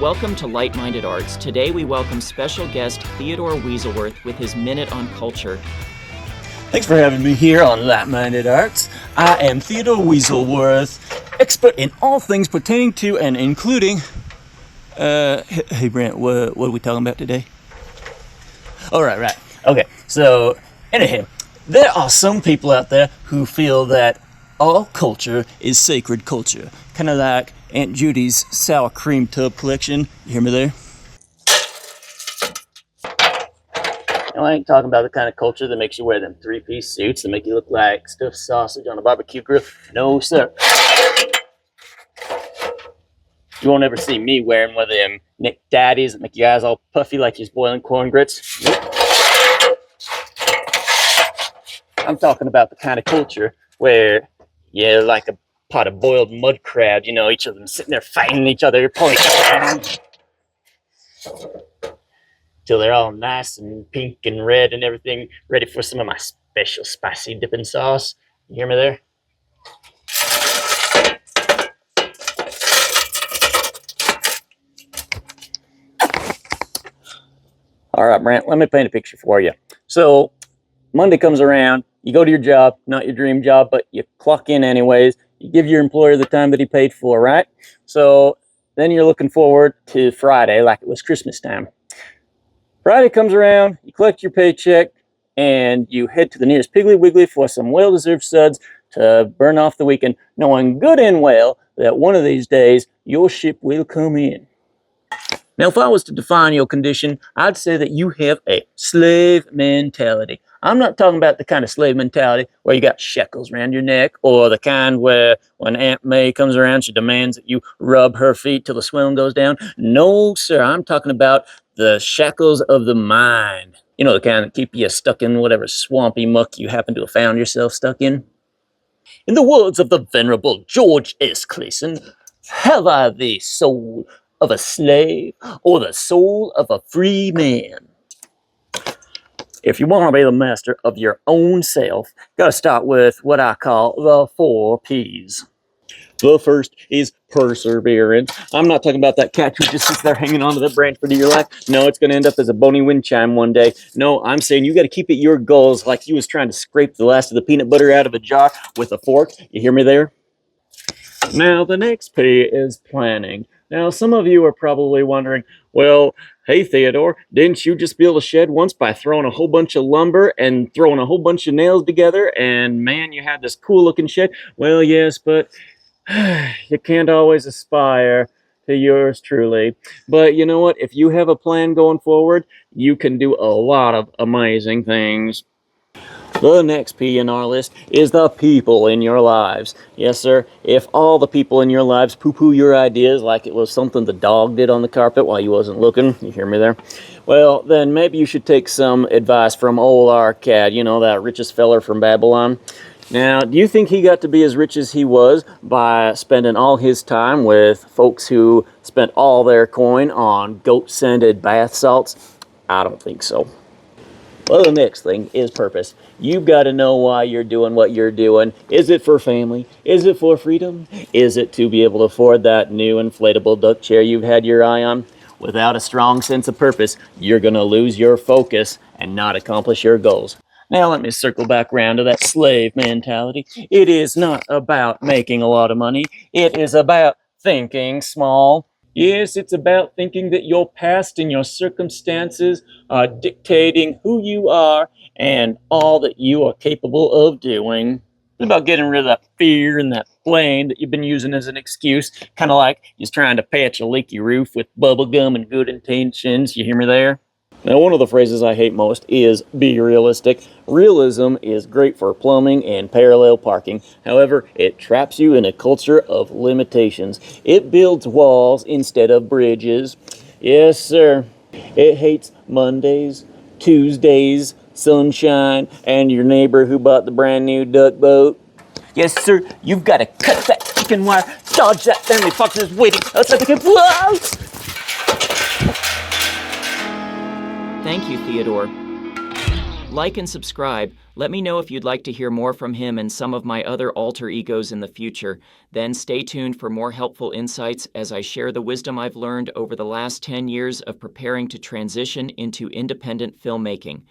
Welcome to Light-Minded Arts. Today we welcome special guest Theodore Weaselworth with his Minute on Culture. Thanks for having me here on Light-Minded Arts. I am Theodore Weaselworth, expert in all things pertaining to and including... Hey Brent, what are we talking about today? Oh, right. Okay, so, anyhow, there are some people out there who feel that all culture is sacred culture. Kind of like Aunt Judy's sour cream tub collection. You hear me there? I ain't talking about the kind of culture that makes you wear them three-piece suits that make you look like stuffed sausage on a barbecue grill. No, sir. You won't ever see me wearing one of them Nick Daddies that make your eyes all puffy like you're boiling corn grits. Nope. I'm talking about the kind of culture where you're like a pot of boiled mud crab, each of them sitting there fighting each other, pulling each other around. Till they're all nice and pink and red and everything, ready for some of my special spicy dipping sauce. You hear me there? All right, Brent, let me paint a picture for you. So, Monday comes around, you go to your job, not your dream job, but you clock in anyways. You give your employer the time that he paid for, right? So, then you're looking forward to Friday like it was Christmas time. Friday comes around, you collect your paycheck, and you head to the nearest Piggly Wiggly for some well-deserved suds to burn off the weekend, knowing good and well that one of these days your ship will come in. Now, if I was to define your condition, I'd say that you have a slave mentality. I'm not talking about the kind of slave mentality where you got shackles around your neck, or the kind where when Aunt May comes around, she demands that you rub her feet till the swelling goes down. No, sir, I'm talking about the shackles of the mind. The kind that keep you stuck in whatever swampy muck you happen to have found yourself stuck in. In the words of the venerable George S. Clayson, have I the soul of a slave or the soul of a free man? If you want to be the master of your own self, got to start with what I call the 4 P's. The first is perseverance. I'm not talking about that cat who just sits there hanging onto the branch for dear life. No, it's going to end up as a bony wind chime one day. No, I'm saying you got to keep at your goals like you was trying to scrape the last of the peanut butter out of a jar with a fork. You hear me there? Now, the next P is planning. Now, some of you are probably wondering, well, hey, Theodore, didn't you just build a shed once by throwing a whole bunch of lumber and throwing a whole bunch of nails together, and man, you had this cool-looking shed? Well, yes, but you can't always aspire to yours truly. But you know what? If you have a plan going forward, you can do a lot of amazing things. The next P in our list is the people in your lives. Yes, sir, if all the people in your lives poo-poo your ideas like it was something the dog did on the carpet while you wasn't looking, you hear me there? Well, then maybe you should take some advice from old Arcad, that richest feller from Babylon. Now, do you think he got to be as rich as he was by spending all his time with folks who spent all their coin on goat-scented bath salts? I don't think so. Well, the next thing is purpose. You've got to know why you're doing what you're doing. Is it for family? Is it for freedom? Is it to be able to afford that new inflatable duck chair you've had your eye on? Without a strong sense of purpose, you're going to lose your focus and not accomplish your goals. Now let me circle back around to that slave mentality. It is not about making a lot of money. It is about thinking small. Yes, it's about thinking that your past and your circumstances are dictating who you are and all that you are capable of doing. It's about getting rid of that fear and that blame that you've been using as an excuse, kind of like just trying to patch a leaky roof with bubble gum and good intentions. You hear me there? Now, one of the phrases I hate most is be realistic. Realism is great for plumbing and parallel parking. However, it traps you in a culture of limitations. It builds walls instead of bridges. Yes, sir. It hates Mondays, Tuesdays, sunshine, and your neighbor who bought the brand new duck boat. Yes, sir. You've got to cut that chicken wire, dodge that family fox that's waiting outside the camp. Whoa! Thank you, Theodore. Like and subscribe. Let me know if you'd like to hear more from him and some of my other alter egos in the future. Then stay tuned for more helpful insights as I share the wisdom I've learned over the last 10 years of preparing to transition into independent filmmaking.